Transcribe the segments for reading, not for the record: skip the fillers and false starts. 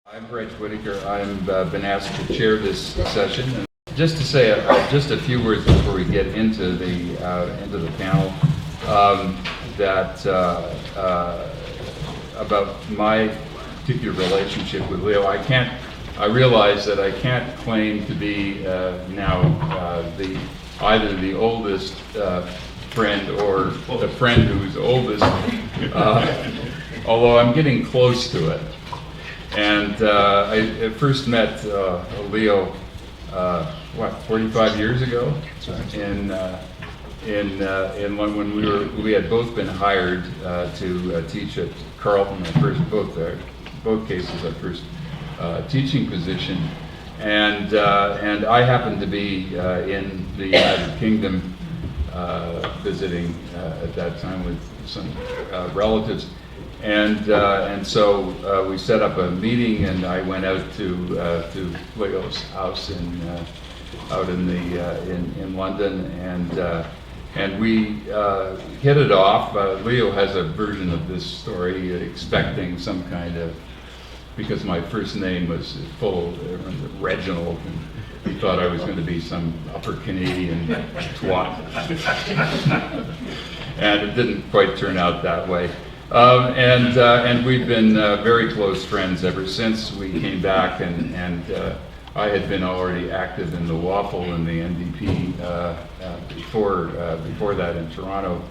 I'm Bryan Whitaker. I've been asked to chair this session. And just to say just a few words before we get into the panel, about my particular relationship with Leo. I realize that I can't claim to be now either the oldest friend or the friend who's oldest, although I'm getting close to it. And I first met Leo, 45 years ago, in when we had both been hired to teach at Carleton. Both cases, our first teaching position, and I happened to be in the United Kingdom visiting at that time with some relatives. And so we set up a meeting, and I went out to Leo's house out in London, and we hit it off. Leo has a version of this story, expecting some kind of, because my first name was full of Reginald, and he thought I was going to be some upper Canadian twat, and it didn't quite turn out that way. And we've been very close friends ever since we came back, and I had been already active in the Waffle and the NDP before that in Toronto,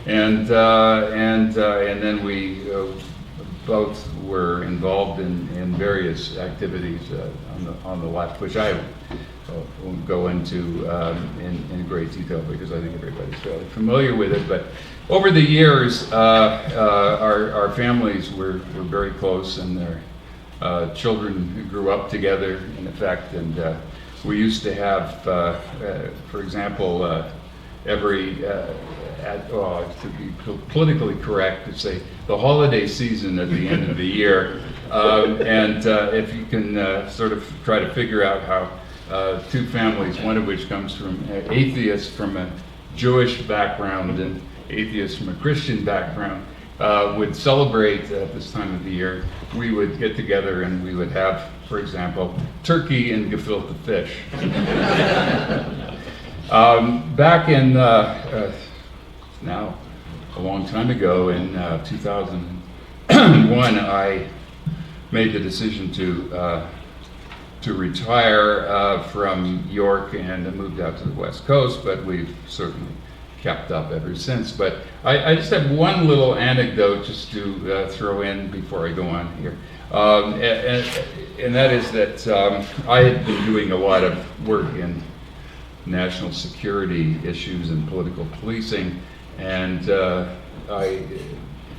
and then we both were involved in various activities on the left, which I won't go into in great detail because I think everybody's fairly familiar with it. But over the years, our families were very close, and their children grew up together, in effect. And we used to have, for example, to be politically correct, to say the holiday season at the end of the year. And if you can sort of try to figure out how two families, one of which comes from atheists from a Jewish background and atheists from a Christian background, would celebrate at this time of the year, we would get together and we would have, for example, turkey and gefilte fish. Back in, now a long time ago, in 2001, I made the decision to retire from York and moved out to the West Coast, but we've certainly kept up ever since. But I just have one little anecdote just to throw in before I go on here. And that is that I had been doing a lot of work in national security issues and political policing, and a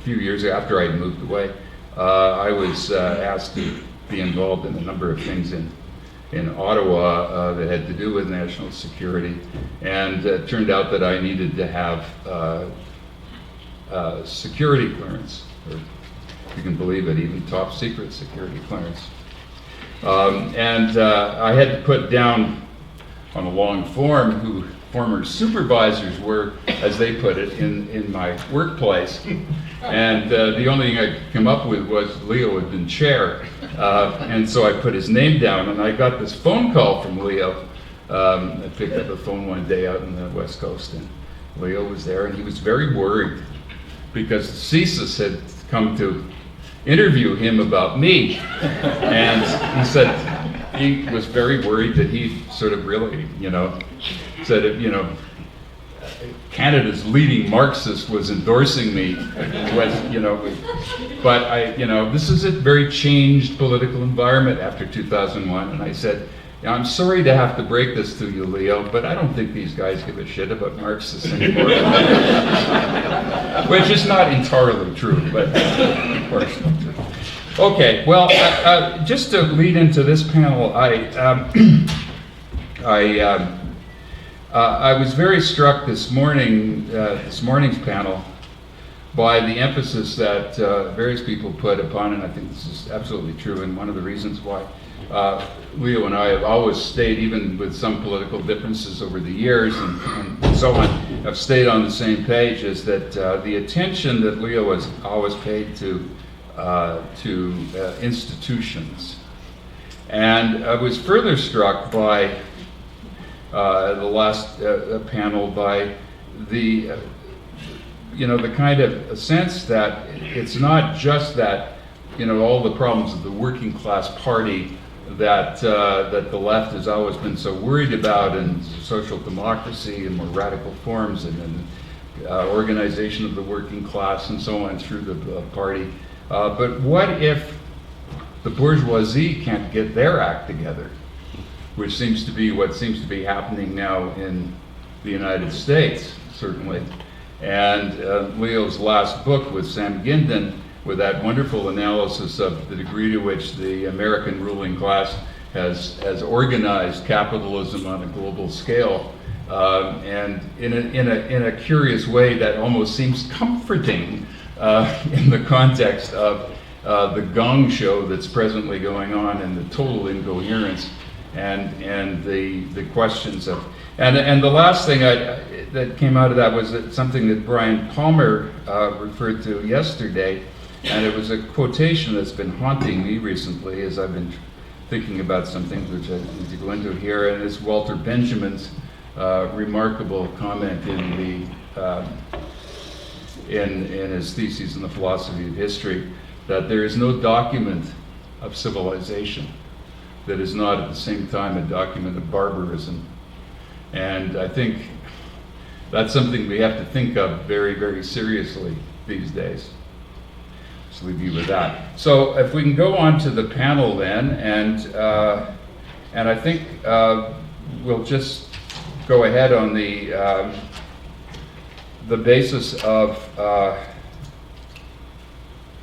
few years after I moved away, I was asked to be involved in a number of things in Ottawa that had to do with national security, and it turned out that I needed to have security clearance, or if you can believe it, even top secret security clearance. And I had to put down on a long form who former supervisors were, as they put it, in my workplace. And the only thing I could come up with was Leo had been chair. And so I put his name down, and I got this phone call from Leo. I picked up the phone one day out on the West Coast, and Leo was there, and he was very worried because CSIS had come to interview him about me. And he said he was very worried that he sort of really, said that, Canada's leading Marxist was endorsing me, but this is a very changed political environment after 2001, and I said, I'm sorry to have to break this to you, Leo, but I don't think these guys give a shit about Marxists anymore. Which is not entirely true, but of course not true. Okay, well, just to lead into this panel, I was very struck this morning's panel by the emphasis that various people put upon, and I think this is absolutely true, and one of the reasons why Leo and I have always stayed, even with some political differences over the years and so on, have stayed on the same page, is that the attention that Leo has always paid to institutions And I was further struck by the last panel by the the kind of sense that it's not just that all the problems of the working class party that the left has always been so worried about, and social democracy and more radical forms, and organization of the working class and so on through the party. But what if the bourgeoisie can't get their act together, which seems to be happening now in the United States, certainly. And Leo's last book with Sam Gindin, with that wonderful analysis of the degree to which the American ruling class has organized capitalism on a global scale, and in a curious way that almost seems comforting in the context of the gong show that's presently going on, and the total incoherence, and the questions of, and the last thing that came out of that was something that Bryan Palmer referred to yesterday, and it was a quotation that's been haunting me recently as I've been thinking about some things which I need to go into here, and it's Walter Benjamin's remarkable comment in his thesis on the philosophy of history, that there is no document of civilization that is not at the same time a document of barbarism. And I think that's something we have to think of very, very seriously these days. Just leave you with that. So if we can go on to the panel then, and I think we'll just go ahead on the basis of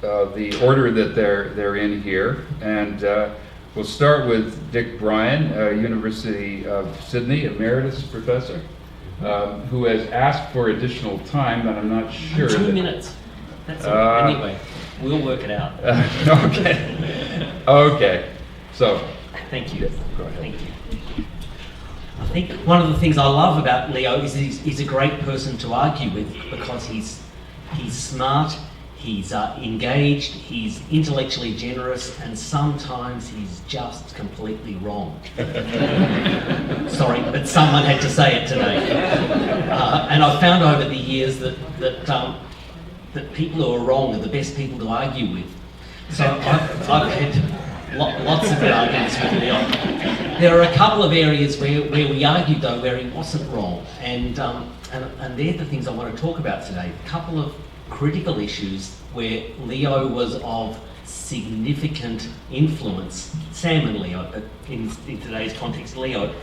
the order that they're in here, and we'll start with Dick Bryan, University of Sydney emeritus professor, who has asked for additional time, and I'm not sure. 2 minutes. That's all. Anyway, we'll work it out. Okay. Okay. So. Thank you. Yes, go ahead. Thank you. I think one of the things I love about Leo is he's a great person to argue with, because he's smart, he's engaged, he's intellectually generous, and sometimes he's just completely wrong. Sorry, but someone had to say it today. And I've found over the years that people who are wrong are the best people to argue with. So I've had lots of arguments with Leo. There are a couple of areas where we argued, though, where he wasn't wrong, and they're the things I want to talk about today. A couple of critical issues where Leo was of significant influence. Sam and Leo, but in today's context, Leo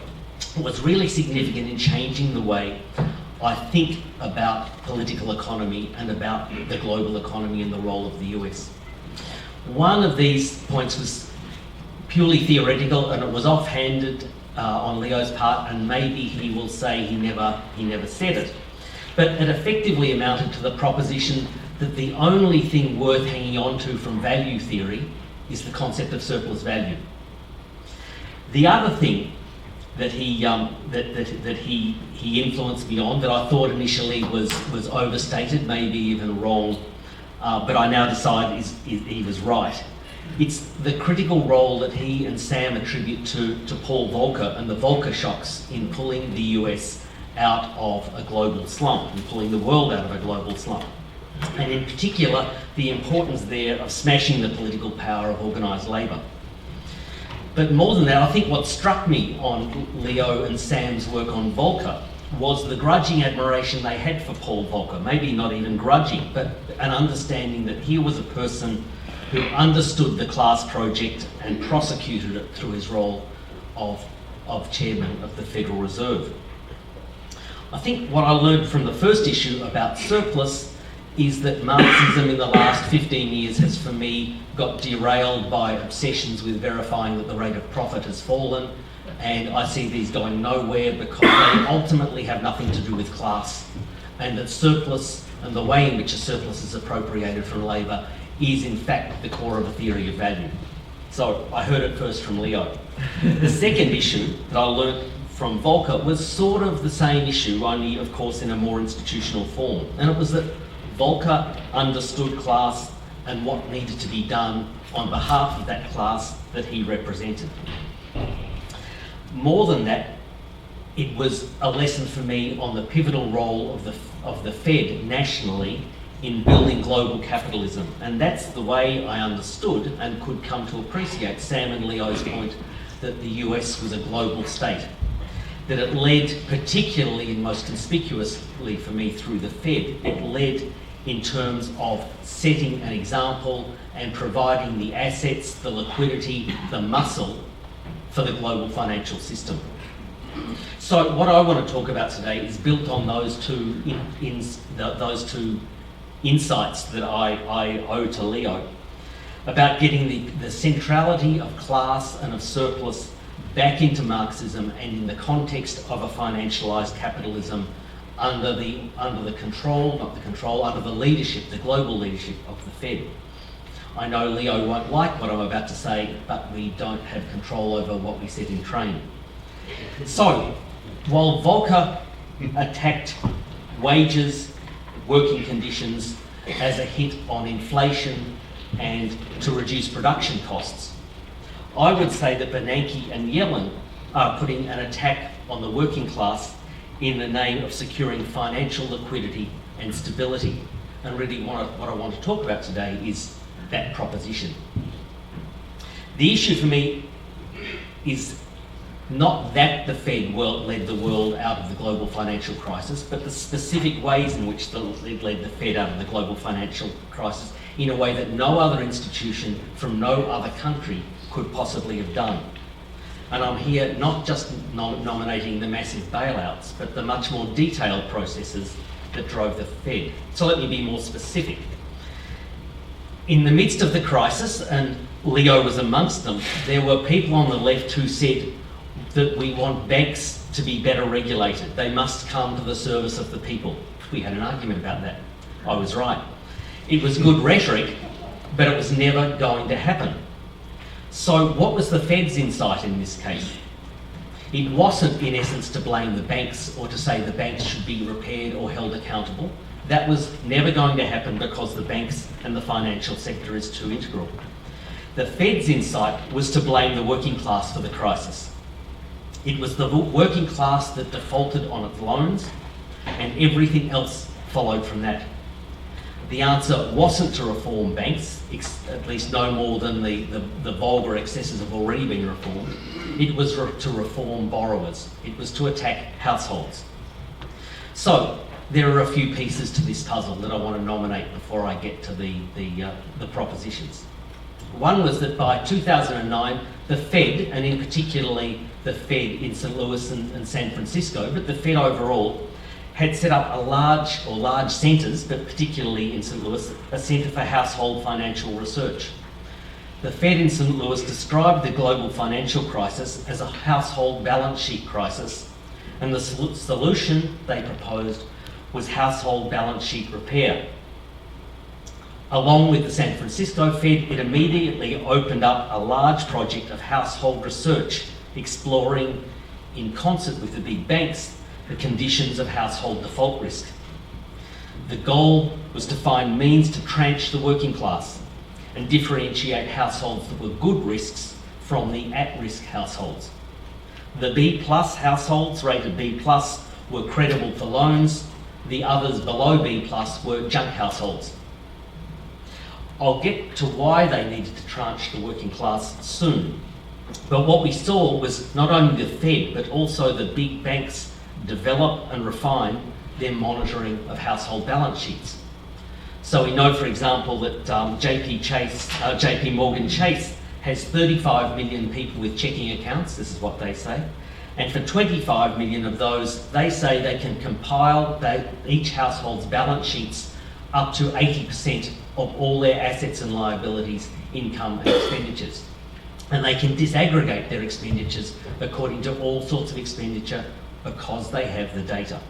was really significant in changing the way I think about political economy and about the global economy and the role of the US. One of these points was purely theoretical, and it was offhanded on Leo's part, and maybe he will say he never said it. But it effectively amounted to the proposition that the only thing worth hanging on to from value theory is the concept of surplus value. The other thing that he influenced me on, that I thought initially was overstated, maybe even wrong, but I now decide he was right. It's the critical role that he and Sam attribute to Paul Volcker and the Volcker shocks in pulling the US out of a global slump and pulling the world out of a global slump. And in particular, the importance there of smashing the political power of organised labour. But more than that, I think what struck me on Leo and Sam's work on Volcker was the grudging admiration they had for Paul Volcker. Maybe not even grudging, but an understanding that here was a person who understood the class project and prosecuted it through his role of chairman of the Federal Reserve. I think what I learned from the first issue about surplus is that Marxism in the last 15 years has, for me, got derailed by obsessions with verifying that the rate of profit has fallen, and I see these going nowhere because they ultimately have nothing to do with class, and that surplus and the way in which a surplus is appropriated from labour is in fact the core of a theory of value. So I heard it first from Leo. The second issue that I learnt from Volcker was sort of the same issue, only of course in a more institutional form, and it was that Volcker understood class and what needed to be done on behalf of that class that he represented. More than that, it was a lesson for me on the pivotal role of the Fed nationally in building global capitalism. And that's the way I understood and could come to appreciate Sam and Leo's point that the US was a global state. That it led, particularly and most conspicuously for me through the Fed, it led in terms of setting an example and providing the assets, the liquidity, the muscle for the global financial system. So what I want to talk about today is built on those two insights that I owe to Leo about getting the centrality of class and of surplus back into Marxism and in the context of a financialised capitalism under the leadership, the global leadership of the Fed. I know Leo won't like what I'm about to say, but we don't have control over what we set in train. So, while Volcker attacked wages, working conditions as a hit on inflation and to reduce production costs, I would say that Bernanke and Yellen are putting an attack on the working class in the name of securing financial liquidity and stability. And really what I want to talk about today is that proposition. The issue for me is not that the Fed led the world out of the global financial crisis, but the specific ways in which it led the Fed out of the global financial crisis in a way that no other institution from no other country could possibly have done. And I'm here not just nominating the massive bailouts, but the much more detailed processes that drove the Fed. So let me be more specific. In the midst of the crisis, and Leo was amongst them, there were people on the left who said that we want banks to be better regulated. They must come to the service of the people. We had an argument about that. I was right. It was good rhetoric, but it was never going to happen. So what was the Fed's insight in this case? It wasn't, in essence, to blame the banks or to say the banks should be repaired or held accountable. That was never going to happen because the banks and the financial sector is too integral. The Fed's insight was to blame the working class for the crisis. It was the working class that defaulted on its loans, and everything else followed from that. The answer wasn't to reform banks, at least no more than the vulgar excesses have already been reformed. It was to reform borrowers. It was to attack households. So there are a few pieces to this puzzle that I want to nominate before I get to the propositions. One was that by 2009, the Fed, and in particularly the Fed in St. Louis and San Francisco, but the Fed overall, had set up large centres, but particularly in St. Louis, a centre for household financial research. The Fed in St. Louis described the global financial crisis as a household balance sheet crisis, and the solution they proposed was household balance sheet repair. Along with the San Francisco Fed, it immediately opened up a large project of household research, exploring, in concert with the big banks, the conditions of household default risk. The goal was to find means to tranche the working class and differentiate households that were good risks from the at-risk households. The B+ households, rated B+, were credible for loans. The others below B+ were junk households. I'll get to why they needed to tranche the working class soon. But what we saw was not only the Fed, but also the big banks develop and refine their monitoring of household balance sheets. So we know, for example, that JP Morgan Chase has 35 million people with checking accounts, this is what they say, and for 25 million of those, they say they can compile each household's balance sheets up to 80% of all their assets and liabilities, income and expenditures. And they can disaggregate their expenditures according to all sorts of expenditure because they have the data.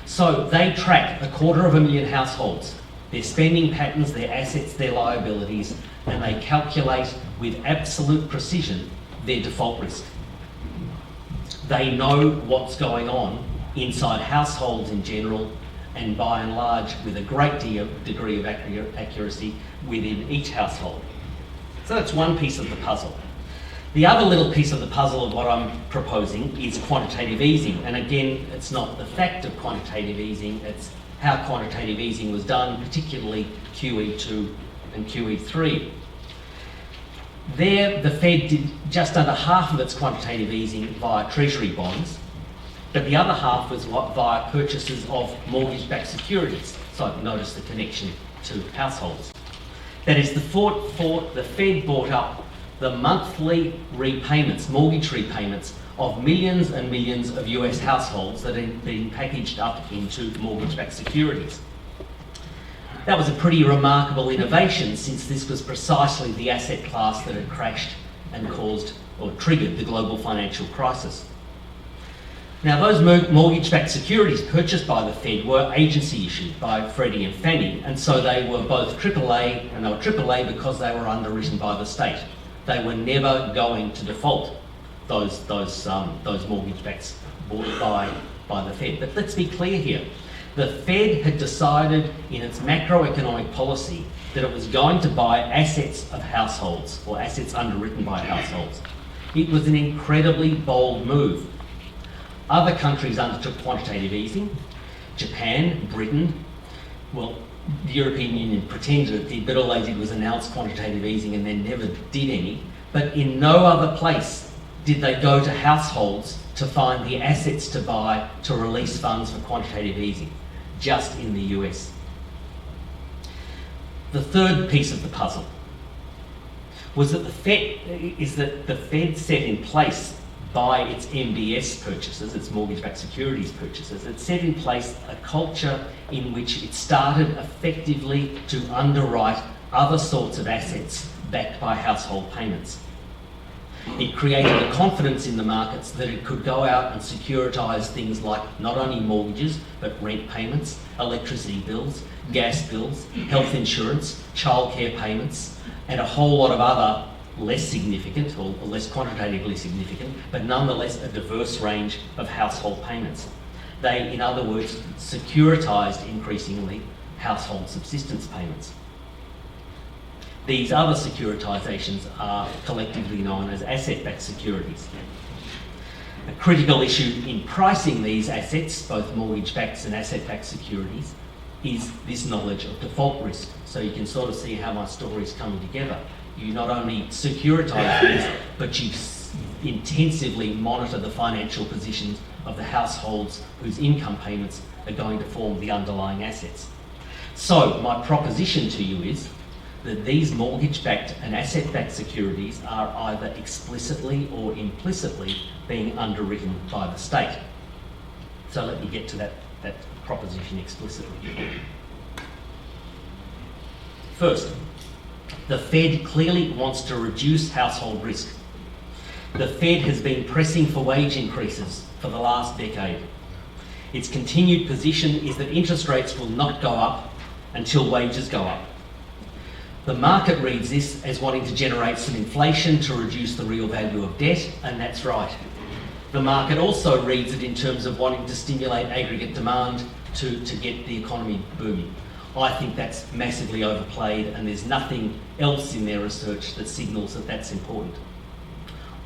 So they track 250,000 households, their spending patterns, their assets, their liabilities, and they calculate with absolute precision their default risk. They know what's going on inside households in general and by and large with a great degree of accuracy within each household. So that's one piece of the puzzle. The other little piece of the puzzle of what I'm proposing is quantitative easing. And again, it's not the fact of quantitative easing, it's how quantitative easing was done, particularly QE2 and QE3. There, the Fed did just under half of its quantitative easing via Treasury bonds, but the other half was via purchases of mortgage-backed securities. So notice the connection to households. That is, the Fed bought up the monthly repayments, mortgage repayments, of millions and millions of US households that had been packaged up into mortgage-backed securities. That was a pretty remarkable innovation, since this was precisely the asset class that had crashed and caused or triggered the global financial crisis. Now, those mortgage-backed securities purchased by the Fed were agency issued by Freddie and Fannie, and so they were both AAA, and they were AAA because they were underwritten by the state. They were never going to default, those mortgage-backs bought by the Fed. But let's be clear here. The Fed had decided in its macroeconomic policy that it was going to buy assets of households, or assets underwritten by households. It was an incredibly bold move. Other countries undertook quantitative easing. Japan, Britain, well, the European Union pretended it did, but all they did was announce quantitative easing and then never did any. But in no other place did they go to households to find the assets to buy to release funds for quantitative easing, just in the US. The third piece of the puzzle was that the Fed set in place by its MBS purchases, its mortgage-backed securities purchases, it set in place a culture in which it started effectively to underwrite other sorts of assets backed by household payments. It created a confidence in the markets that it could go out and securitise things like not only mortgages, but rent payments, electricity bills, gas bills, health insurance, childcare payments, and a whole lot of other less significant or less quantitatively significant, but nonetheless a diverse range of household payments. They, in other words, securitised increasingly household subsistence payments. These other securitisations are collectively known as asset-backed securities. A critical issue in pricing these assets, both mortgage-backed and asset-backed securities, is this knowledge of default risk. So you can sort of see how my story is coming together. You not only securitise these, but you intensively monitor the financial positions of the households whose income payments are going to form the underlying assets. So my proposition to you is that these mortgage-backed and asset-backed securities are either explicitly or implicitly being underwritten by the state. So let me get to that proposition explicitly. First, the Fed clearly wants to reduce household risk. The Fed has been pressing for wage increases for the last decade. Its continued position is that interest rates will not go up until wages go up. The market reads this as wanting to generate some inflation to reduce the real value of debt, and that's right. The market also reads it in terms of wanting to stimulate aggregate demand to get the economy booming. I think that's massively overplayed, and there's nothing else in their research that signals that that's important.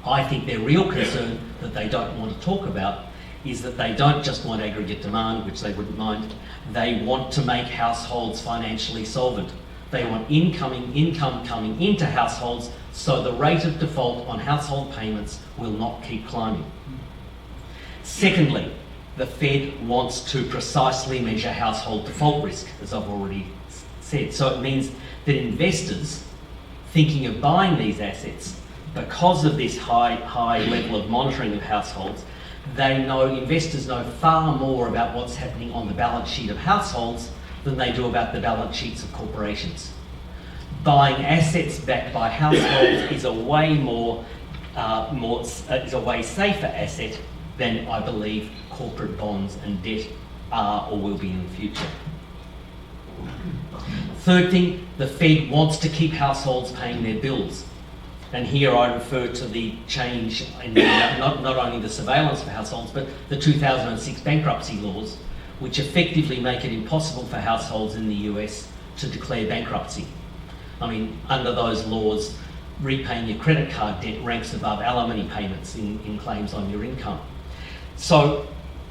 I think their real concern that they don't want to talk about is that they don't just want aggregate demand, which they wouldn't mind, they want to make households financially solvent. They want income coming into households so the rate of default on household payments will not keep climbing. Secondly, the Fed wants to precisely measure household default risk, as I've already said. So it means that investors thinking of buying these assets, because of this high level of monitoring of households, investors know far more about what's happening on the balance sheet of households than they do about the balance sheets of corporations. Buying assets backed by households is a way is a way safer asset than I believe corporate bonds and debt are or will be in the future. Third thing, the Fed wants to keep households paying their bills. And here I refer to the change in not only the surveillance for households, but the 2006 bankruptcy laws, which effectively make it impossible for households in the US to declare bankruptcy. I mean, under those laws, repaying your credit card debt ranks above alimony payments in claims on your income. So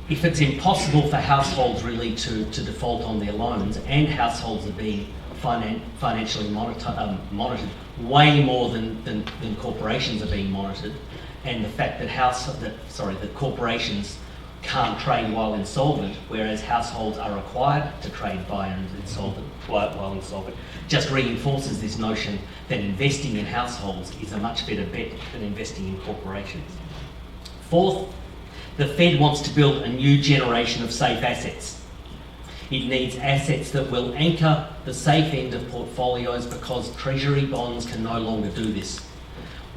if it's impossible for households really to default on their loans, and households are being financially monitored way more than corporations are being monitored, and the fact that corporations can't trade while insolvent, whereas households are required to trade while insolvent, just reinforces this notion that investing in households is a much better bet than investing in corporations. Fourth, the Fed wants to build a new generation of safe assets. It needs assets that will anchor the safe end of portfolios, because Treasury bonds can no longer do this.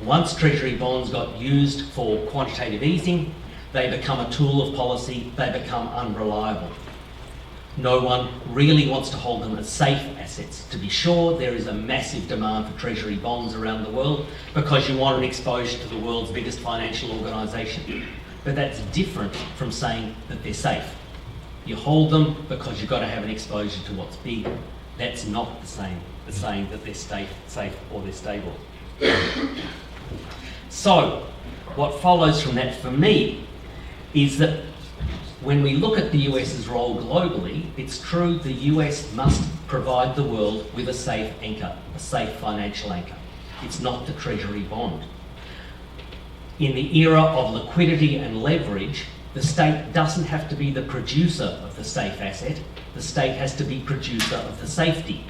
Once Treasury bonds got used for quantitative easing, they become a tool of policy, they become unreliable. No one really wants to hold them as safe assets. To be sure, there is a massive demand for Treasury bonds around the world because you want an exposure to the world's biggest financial organisation. But that's different from saying that they're safe. You hold them because you've got to have an exposure to what's big. That's not the same as saying that they're safe or they're stable. So, what follows from that for me is that when we look at the US's role globally, it's true the US must provide the world with a safe anchor, a safe financial anchor. It's not the Treasury bond. In the era of liquidity and leverage, the state doesn't have to be the producer of the safe asset, the state has to be producer of the safety,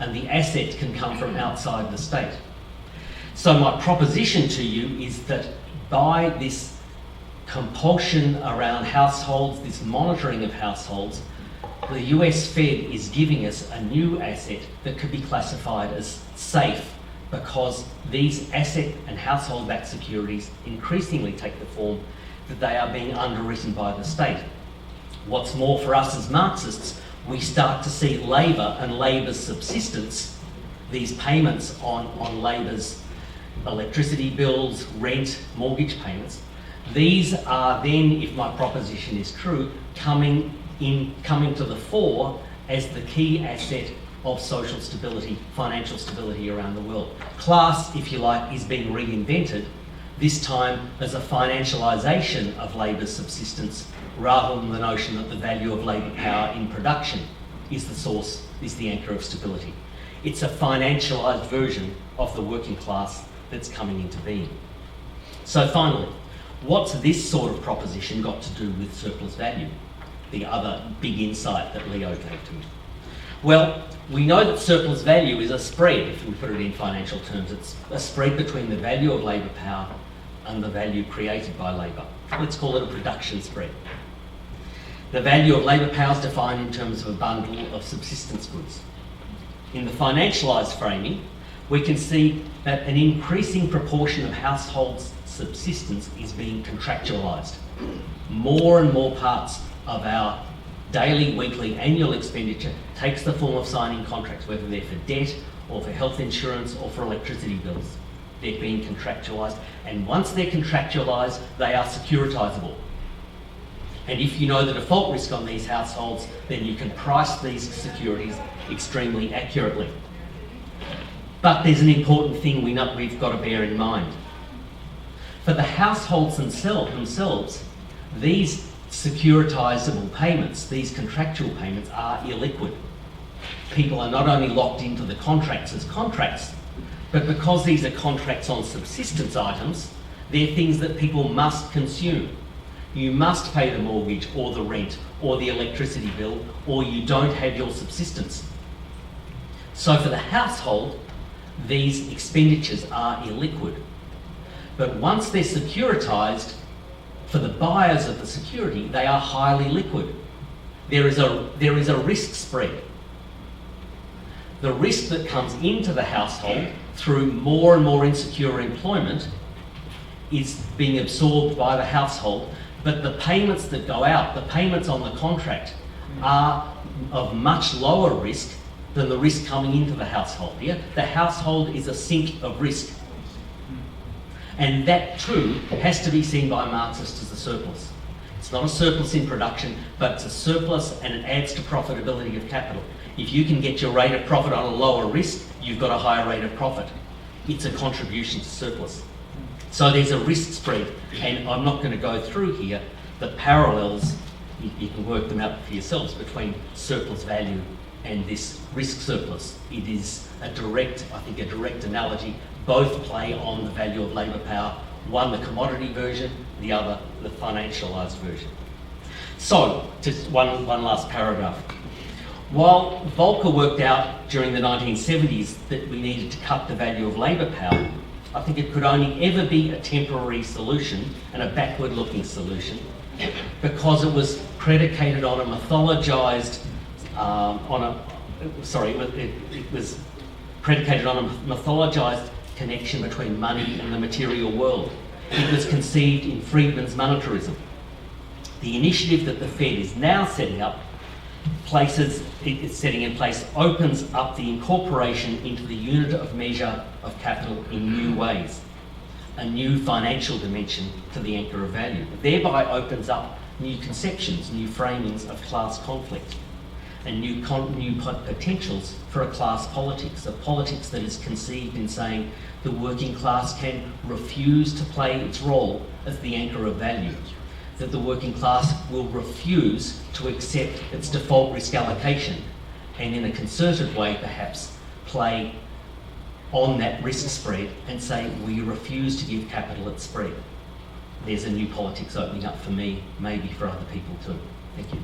and the asset can come from outside the state. So my proposition to you is that by this compulsion around households, this monitoring of households, the US Fed is giving us a new asset that could be classified as safe, because these asset and household-backed securities increasingly take the form that they are being underwritten by the state. What's more, for us as Marxists, we start to see labour and labour's subsistence, these payments on labour's electricity bills, rent, mortgage payments. These are then, if my proposition is true, coming to the fore as the key asset of social stability, financial stability around the world. Class, if you like, is being reinvented, this time as a financialisation of labour's subsistence, rather than the notion that the value of labour power in production is the source, is the anchor of stability. It's a financialised version of the working class that's coming into being. So finally, what's this sort of proposition got to do with surplus value? The other big insight that Leo gave to me. Well, we know that surplus value is a spread, if we put it in financial terms. It's a spread between the value of labour power and the value created by labour. Let's call it a production spread. The value of labour power is defined in terms of a bundle of subsistence goods. In the financialised framing, we can see that an increasing proportion of households' subsistence is being contractualised. More and more parts of our daily, weekly, annual expenditure takes the form of signing contracts, whether they're for debt or for health insurance or for electricity bills. They're being contractualised, and once they're contractualised, they are securitisable. And if you know the default risk on these households, then you can price these securities extremely accurately. But there's an important thing we've got to bear in mind. For the households themselves, these securitisable payments, these contractual payments, are illiquid. People are not only locked into the contracts as contracts, but because these are contracts on subsistence items, they're things that people must consume. You must pay the mortgage or the rent or the electricity bill, or you don't have your subsistence. So for the household, these expenditures are illiquid. But once they're securitised, for the buyers of the security, they are highly liquid. There is a risk spread. The risk that comes into the household through more and more insecure employment is being absorbed by the household, but the payments that go out, the payments on the contract, are of much lower risk than the risk coming into the household. Yeah? The household is a sink of risk. And that too has to be seen by Marxists as a surplus. It's not a surplus in production, but it's a surplus and it adds to profitability of capital. If you can get your rate of profit on a lower risk, you've got a higher rate of profit. It's a contribution to surplus. So there's a risk spread, and I'm not going to go through here the parallels, you can work them out for yourselves, between surplus value and this risk surplus. It is a direct analogy. Both play on the value of labour power, one the commodity version, the other the financialised version. So, just one last paragraph. While Volcker worked out during the 1970s that we needed to cut the value of labour power, I think it could only ever be a temporary solution and a backward-looking solution because it was predicated on a mythologised, it was predicated on a mythologised connection between money and the material world. It was conceived in Friedman's monetarism. The initiative that the Fed is now setting in place opens up the incorporation into the unit of measure of capital in new ways, a new financial dimension to the anchor of value. It thereby opens up new conceptions, new framings of class conflict, and new potentials for a class politics, a politics that is conceived in saying the working class can refuse to play its role as the anchor of value, that the working class will refuse to accept its default risk allocation and in a concerted way perhaps play on that risk spread and say we refuse to give capital its spread. There's a new politics opening up for me, maybe for other people too. Thank you.